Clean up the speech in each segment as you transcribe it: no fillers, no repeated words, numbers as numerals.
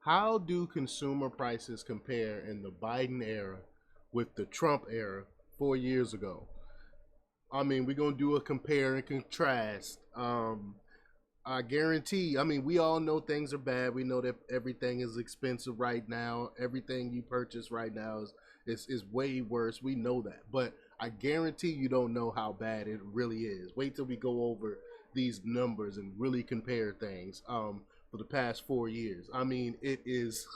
How do consumer prices compare in the Biden era with the Trump era 4 years ago? I mean, we're gonna do a compare and contrast. I guarantee. I mean, we all know things are bad. We know that everything is expensive right now. Everything you purchase right now is way worse. We know that, but I guarantee you don't know how bad it really is. Wait till we go over these numbers and really compare things. For the past 4 years, I mean, it is.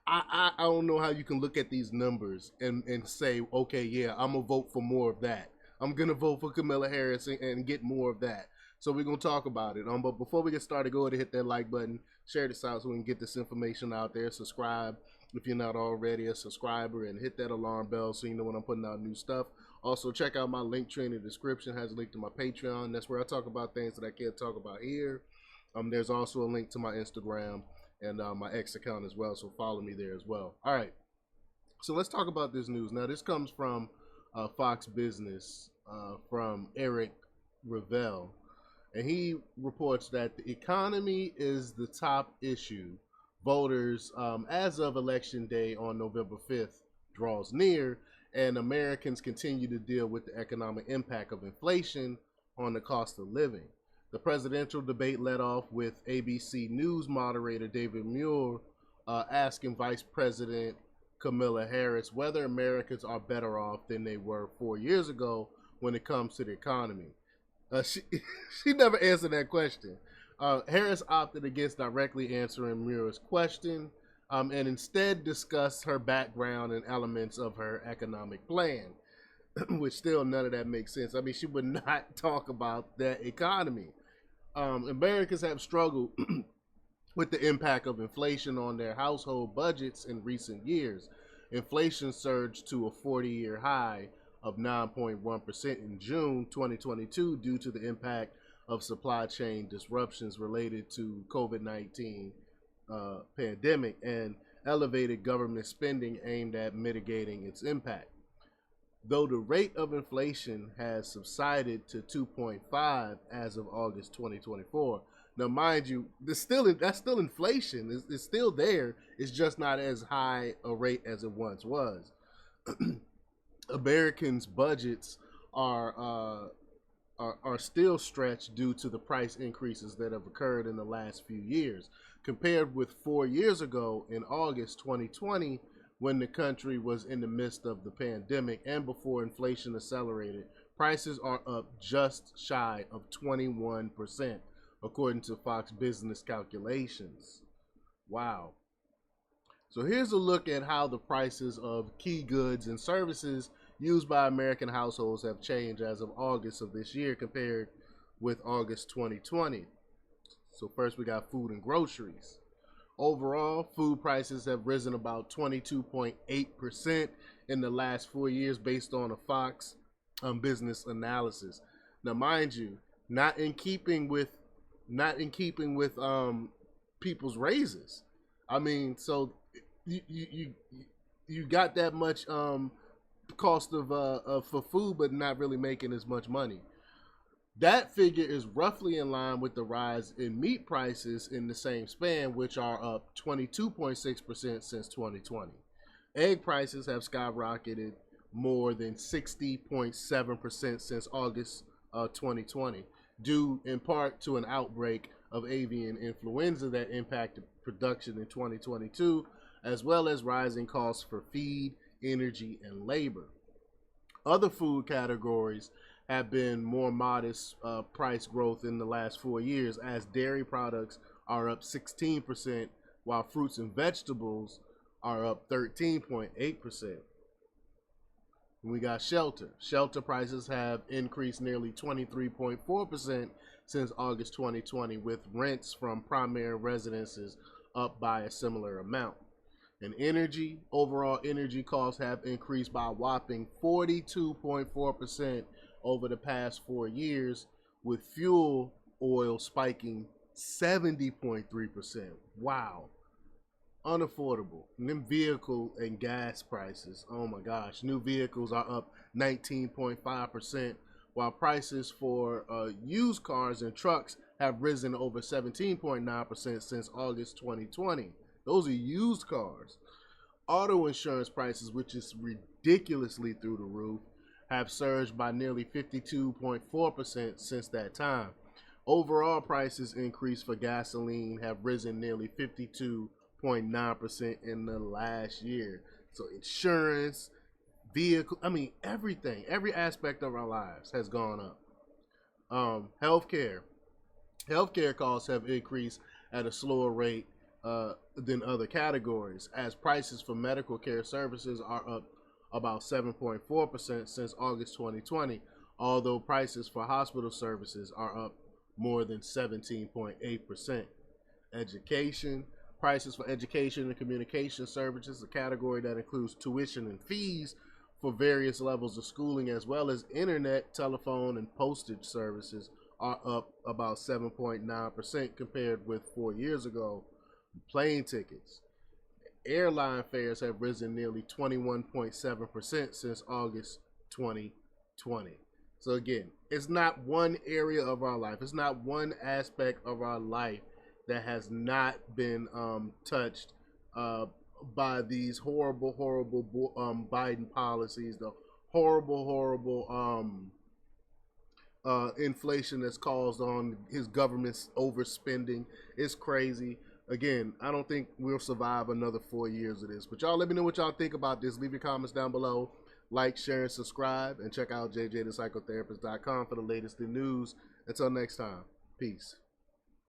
I don't know how you can look at these numbers and say, okay, yeah, I'm gonna vote for more of that. I'm gonna vote for Kamala Harris and get more of that. So we're gonna talk about it. But before we get started, go ahead and hit that like button, share this out so we can get this information out there. Subscribe if you're not already a subscriber, and hit that alarm bell so you know when I'm putting out new stuff. Also, check out my link tree in the description. It has a link to my Patreon. That's where I talk about things that I can't talk about here. There's also a link to my Instagram and my X account as well, so follow me there as well. All right, so let's talk about this news. Now, this comes from Fox Business from Eric Revel, and he reports that the economy is the top issue. Voters, as of Election Day on November 5th, draws near, and Americans continue to deal with the economic impact of inflation on the cost of living. The presidential debate led off with ABC News moderator David Muir asking Vice President Kamala Harris whether Americans are better off than they were 4 years ago when it comes to the economy. She she never answered that question. Harris opted against directly answering Muir's question, and instead discussed her background and elements of her economic plan, which still none of that makes sense. I mean, she would not talk about that economy. Americans have struggled with the impact of inflation on their household budgets in recent years. Inflation surged to a 40-year high of 9.1% in June 2022 due to the impact of supply chain disruptions related to COVID-19 pandemic and elevated government spending aimed at mitigating its impact. Though the rate of inflation has subsided to 2.5 as of August 2024. Now, mind you, that's still inflation. It's still there. It's just not as high a rate as it once was. Americans' budgets are still stretched due to the price increases that have occurred in the last few years. Compared with 4 years ago in August 2020, when the country was in the midst of the pandemic and before inflation accelerated, prices are up just shy of 21%, according to Fox Business calculations. Wow. So here's a look at how the prices of key goods and services used by American households have changed as of August of this year compared with August 2020. So first we got food and groceries. Overall, food prices have risen about 22.8% in the last 4 years based on a Fox business analysis. Now, mind you, not in keeping with people's raises. I mean, so you got that much cost of for food, but not really making as much money. That figure is roughly in line with the rise in meat prices in the same span, which are up 22.6% since 2020. Egg prices have skyrocketed more than 60.7% since August 2020, due in part to an outbreak of avian influenza that impacted production in 2022, as well as rising costs for feed, energy, and labor. Other food categories have been more modest price growth in the last 4 years, as dairy products are up 16%, while fruits and vegetables are up 13.8%. We got shelter. Shelter prices have increased nearly 23.4% since August 2020, with rents from primary residences up by a similar amount. And energy, overall energy costs have increased by a whopping 42.4% over the past 4 years, with fuel oil spiking 70.3%. Wow. Unaffordable. And then vehicle and gas prices, oh my gosh, new vehicles are up 19.5%, while prices for used cars and trucks have risen over 17.9% since August 2020. Those are used cars. Auto insurance prices, which is ridiculously through the roof, have surged by nearly 52.4% since that time. Overall prices increased for gasoline have risen nearly 52.9% in the last year. So insurance, vehicle, I mean everything, every aspect of our lives has gone up. Healthcare. Healthcare costs have increased at a slower rate than other categories, as prices for medical care services are up about 7.4% since August 2020, although prices for hospital services are up more than 17.8%. Education. Prices for education and communication services, a category that includes tuition and fees for various levels of schooling, as well as internet, telephone, and postage services, are up about 7.9% compared with 4 years ago. Plane tickets. Airline fares have risen nearly 21.7% since August 2020. So, again, it's not one area of our life, it's not one aspect of our life that has not been touched by these horrible Biden policies, the horrible inflation that's caused on his government's overspending. It's crazy. Again, I don't think we'll survive another 4 years of this. But y'all let me know what y'all think about this. Leave your comments down below. Like, share, and subscribe. And check out jjthepsychotherapist.com for the latest in news. Until next time, peace.